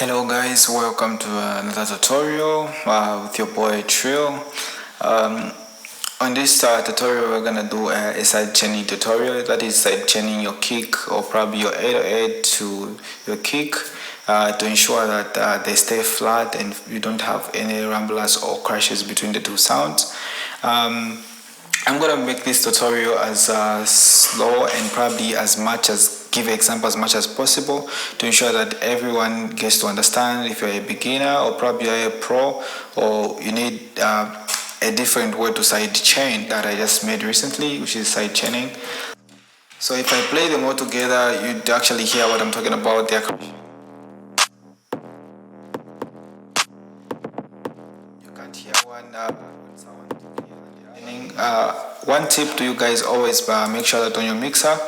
Hello guys, welcome to another tutorial with your boy Trill. Um, on this tutorial we're gonna do a side chaining tutorial, that is side chaining your kick or probably your 808 to your kick to ensure that they stay flat and you don't have any rumblers or crashes between the two sounds. I'm gonna make this tutorial as slow and probably as much as give example as much as possible to ensure that everyone gets to understand. If you're a beginner or probably you're a pro or you need a different way to side chain that I just made recently, which is side chaining. So if I play them all together, you'd actually hear what I'm talking about. You can't hear one sound. One tip to you guys: always make sure that on your mixer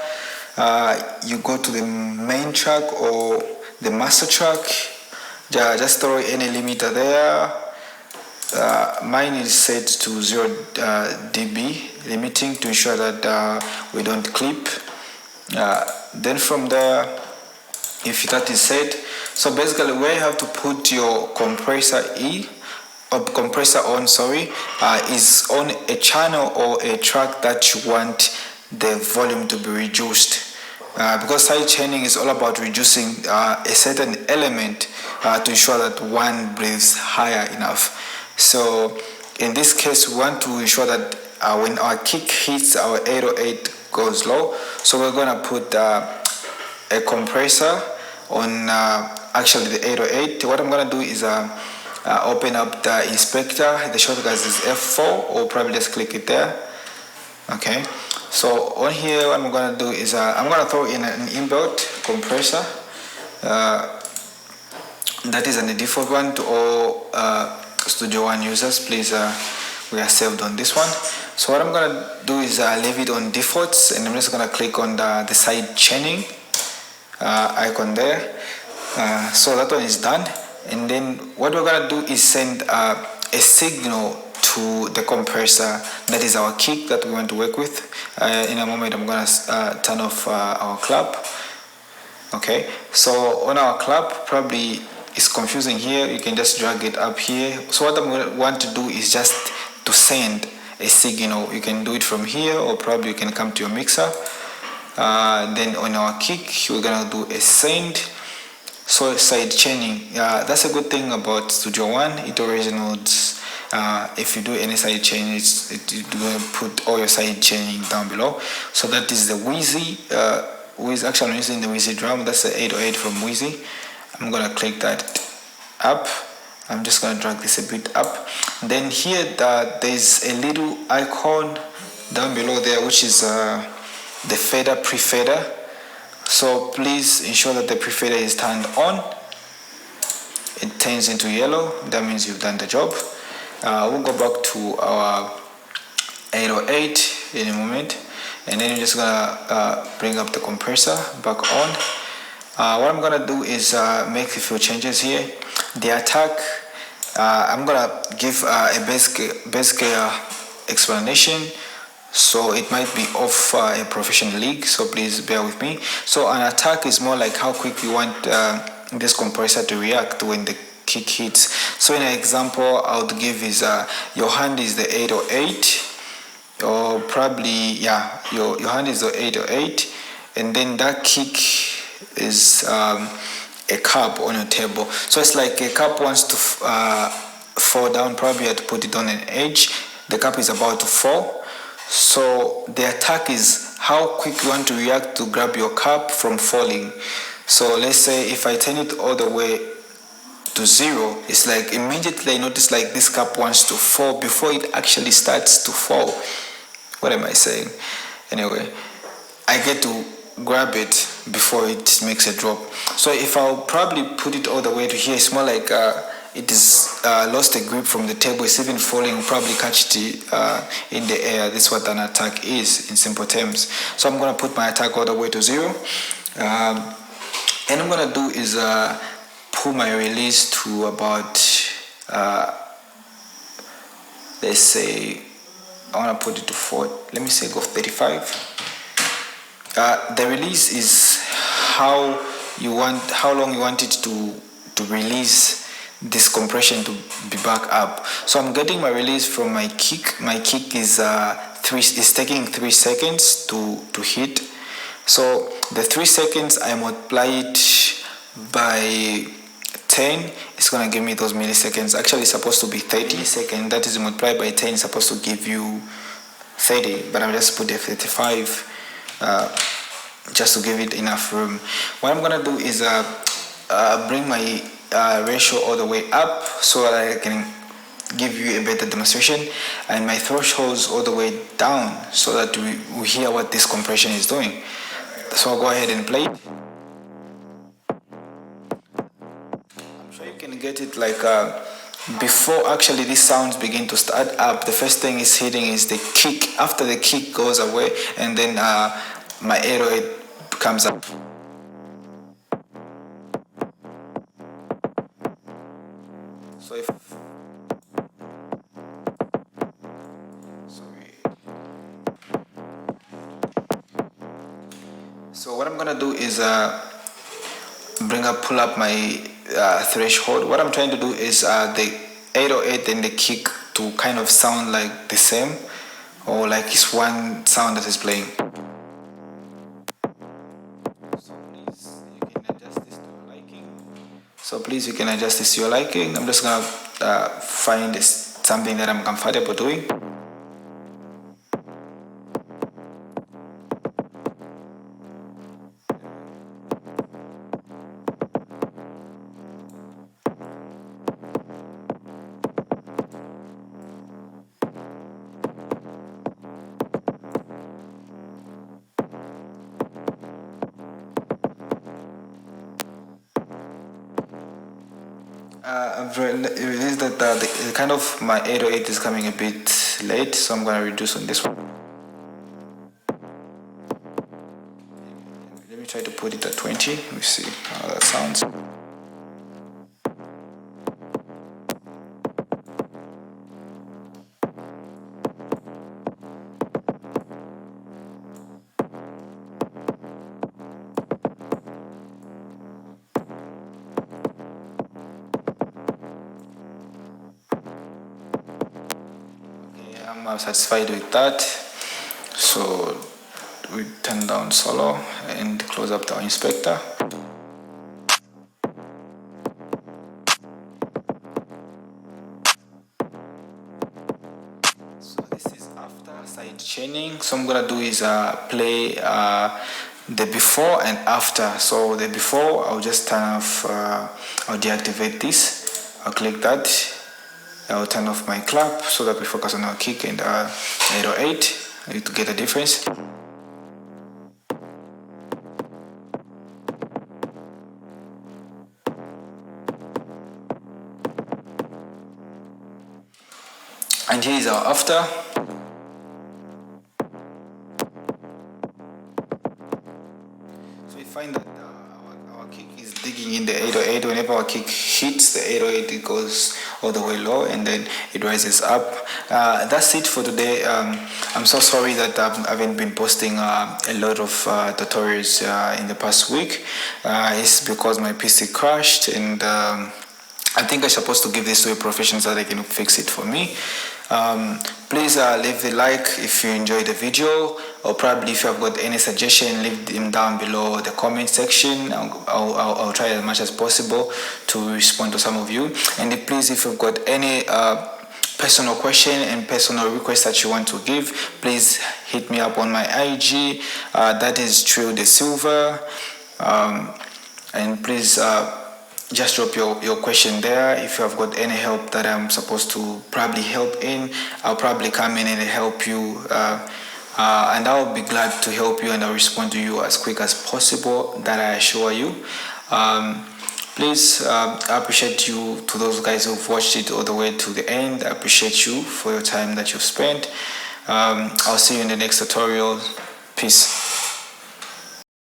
you go to the main track or the master track. Just throw any limiter there. Mine is set to 0 dB limiting to ensure that we don't clip. Then from there, if that is set, so basically where you have to put your compressor on, is on a channel or a track that you want the volume to be reduced. Because side chaining is all about reducing a certain element to ensure that one breathes higher enough. So in this case, we want to ensure that when our kick hits our 808 goes low. So we're gonna put a compressor on actually the 808. What I'm gonna do is open up the inspector. The shortcut is F4, or probably just click it there. Okay, so on here what I'm gonna do is I'm gonna throw in an inbuilt compressor. That is a default one to all Studio One users. Please, we are saved on this one. So what I'm gonna do is leave it on defaults, and I'm just gonna click on the side chaining icon there. So that one is done, and then what we're gonna do is send a signal to the compressor, that is our kick that we want to work with. In a moment I'm gonna turn off our clap. Okay, so on our clap, probably it's confusing here, you can just drag it up here. So what I'm going to want to do is just to send a signal. You can do it from here, or probably you can come to your mixer. Then on our kick we're gonna do a send. So side chaining, that's a good thing about Studio One. It already knows if you do any side chain, it's going to put all your side chaining down below. So that is the Wheezy. Actually I'm using the Wheezy drum. That's the 808 from Wheezy. I'm gonna click that up. I'm just gonna drag this a bit up. Then here there's a little icon down below there, which is the fader, pre-fader. So please ensure that the pre-fader is turned on. It turns into yellow, that means you've done the job. We'll go back to our 808 in a moment, and then you're just gonna bring up the compressor back on. What I'm gonna do is make a few changes here. The attack, I'm gonna give a basic explanation, so it might be off a professional league, so please bear with me. So an attack is more like how quick you want this compressor to react when the kick hits. So in an example I would give is your hand is the 808, or probably your hand is the 808, and then that kick is a cup on your table. So it's like a cup wants to fall down. Probably you have to put it on an edge. The cup is about to fall. So the attack is how quick you want to react to grab your cup from falling. So let's say if I turn it all the way to 0, it's like immediately I notice like this cup wants to fall before it actually starts to fall. What am I saying? Anyway, I get to grab it before it makes a drop. So if I'll probably put it all the way to here, it's more like it is lost a grip from the table. It's even falling, probably catch it in the air. This is what an attack is in simple terms. So I'm going to put my attack all the way to 0, and I'm going to do is pull my release to about let's say I want to put it to 4. Let me say go 35. The release is how long you want it to to release this compression to be back up. So I'm getting my release from my kick. My kick is taking 3 seconds to hit. So the 3 seconds I multiply it by 10, it's gonna give me those milliseconds. Actually it's supposed to be 30 seconds. That is multiplied by 10, it's supposed to give you 30, but I'm just put the 35 just to give it enough room. What I'm gonna do is bring my ratio all the way up so that I can give you a better demonstration, and my thresholds all the way down so that we hear what this compression is doing. So I'll go ahead and play it. I'm sure you can get it like before actually these sounds begin to start up. The first thing is hitting is the kick. After the kick goes away, and then my 808 comes up. So if So what I'm gonna do is pull up my threshold. What I'm trying to do is the 808 and the kick to kind of sound like the same, or like it's one sound that is playing. So please you can adjust this to your liking. I'm just gonna find something that I'm comfortable doing. I've realized that the kind of my 808 is coming a bit late, so I'm going to reduce on this one. Let me try to put it at 20. Let me see how that sounds. I'm satisfied with that, so we turn down solo and close up the inspector. So this is after side chaining. So I'm gonna do is play the before and after. So the before, I'll just turn off, I'll deactivate this, I'll click that, I'll turn off my clap so that we focus on our kick and 808 to get a difference. And here is our after. So we find that our kick is digging in the 808. Whenever our kick hits the 808, it goes all the way low and then it rises up. That's it for today. I'm so sorry that I haven't been posting a lot of tutorials in the past week. It's because my PC crashed, and I think I'm supposed to give this to a professional so they can fix it for me. Please leave a like if you enjoyed the video, or probably if you have got any suggestion, leave them down below the comment section. I'll try as much as possible to respond to some of you. And please, if you've got any personal question and personal request that you want to give, please hit me up on my IG. That is Trio de Silva. And please just drop your question there. If you have got any help that I'm supposed to probably help in, I'll probably come in and help you, and I'll be glad to help you, and I'll respond to you as quick as possible, that I assure you. Please, I appreciate you, to those guys who've watched it all the way to the end. I appreciate you for your time that you've spent. I'll see you in the next tutorial. Peace.